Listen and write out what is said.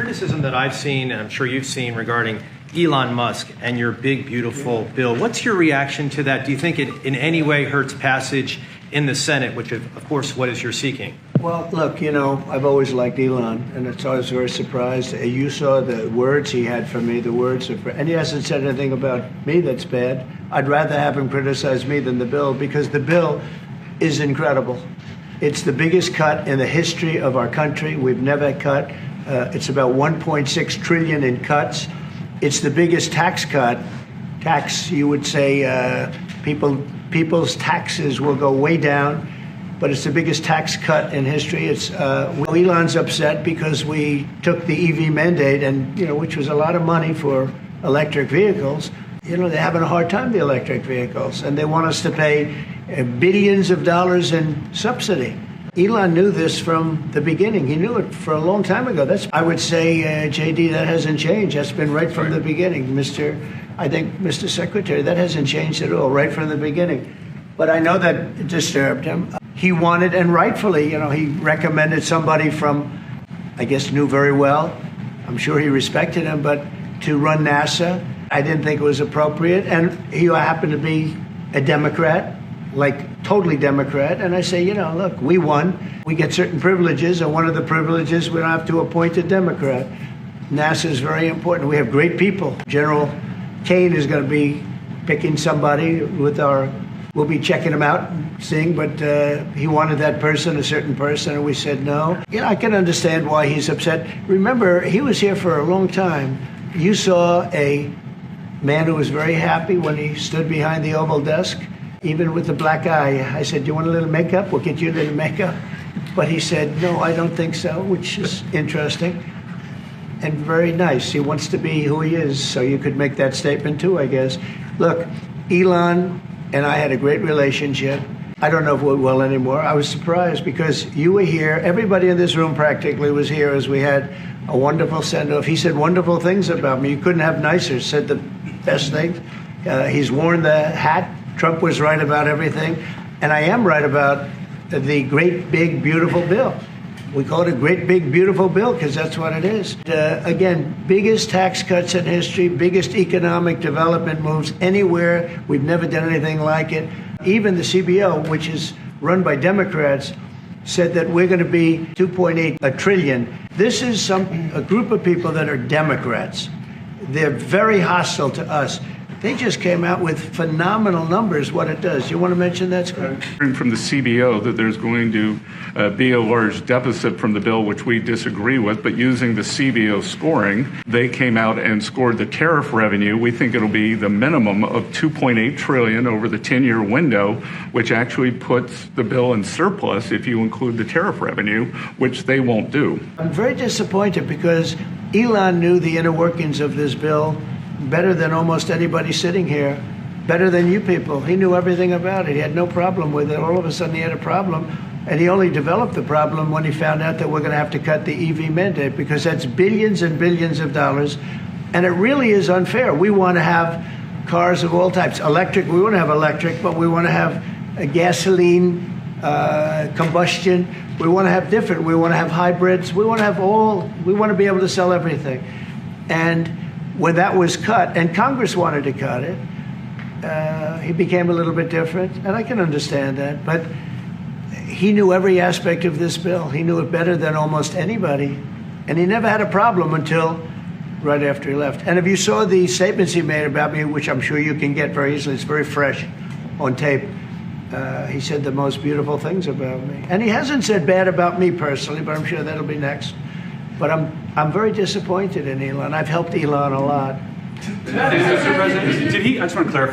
criticism that I've seen, and I'm sure you've seen, regarding Elon Musk and your big, beautiful bill. What's your reaction to that? Do you think it in any way hurts passage in the Senate, which, of course, what is you're seeking? Well, look, I've always liked Elon, and it's always very surprised. You saw the words he had for me, and he hasn't said anything about me that's bad. I'd rather have him criticize me than the bill, because the bill is incredible. It's the biggest cut in the history of our country. We've never cut. It's about 1.6 trillion in cuts. It's the biggest tax cut. You would say, people's taxes will go way down, but it's the biggest tax cut in history. Elon's upset because we took the EV mandate, and which was a lot of money for electric vehicles. They're having a hard time, the electric vehicles, and they want us to pay billions of dollars in subsidy. Elon knew this from the beginning. He knew it for a long time ago. I would say, JD, that hasn't changed. That's been right from the beginning, Mr. Secretary. That hasn't changed at all, right from the beginning. But I know that it disturbed him. He wanted, and rightfully, he recommended somebody from, I guess, knew very well. I'm sure he respected him, but to run NASA, I didn't think it was appropriate. And he happened to be a Democrat, like totally Democrat. And I say, look, we won. We get certain privileges, and one of the privileges, we don't have to appoint a Democrat. NASA is very important. We have great people. General Kane is going to be picking somebody we'll be checking him out, seeing, but he wanted that person, a certain person, and we said no. I can understand why he's upset. Remember, he was here for a long time. You saw a man who was very happy when he stood behind the Oval Desk, even with the black eye. I said, do you want a little makeup? We'll get you a little makeup. But he said, no, I don't think so, which is interesting and very nice. He wants to be who he is, so you could make that statement too, I guess. Look, Elon and I had a great relationship. I don't know if we will anymore. I was surprised because you were here. Everybody in this room practically was here as we had a wonderful send-off. He said wonderful things about me. You couldn't have nicer. Said the best things. He's worn the hat. Trump was right about everything. And I am right about the great, big, beautiful bill. We call it a great, big, beautiful bill because that's what it is. Again, biggest tax cuts in history, biggest economic development moves anywhere. We've never done anything like it. Even the CBO, which is run by Democrats, said that we're going to be 2.8 trillion. This is a group of people that are Democrats. They're very hostile to us. They just came out with phenomenal numbers, what it does. You want to mention that, Scott? From the CBO that there's going to be a large deficit from the bill, which we disagree with, but using the CBO scoring, they came out and scored the tariff revenue. We think it'll be the minimum of $2.8 trillion over the 10-year window, which actually puts the bill in surplus if you include the tariff revenue, which they won't do. I'm very disappointed because Elon knew the inner workings of this bill better than almost anybody sitting here, better than you people. He knew everything about it. He had no problem with it. All of a sudden he had a problem, and he only developed the problem when he found out that we're going to have to cut the EV mandate, because that's billions and billions of dollars, and it really is unfair. We want to have cars of all types. Electric, we want to have electric, but we want to have a gasoline, combustion. We want to have different. We want to have hybrids. We want to have we want to be able to sell everything. And when that was cut, and Congress wanted to cut it, he became a little bit different, and I can understand that. But he knew every aspect of this bill. He knew it better than almost anybody, and he never had a problem until right after he left. And if you saw the statements he made about me, which I'm sure you can get very easily, it's very fresh on tape, he said the most beautiful things about me. And he hasn't said bad about me personally, but I'm sure that'll be next. But I'm very disappointed in Elon. I've helped Elon a lot. Mr. President, I just want to clarify.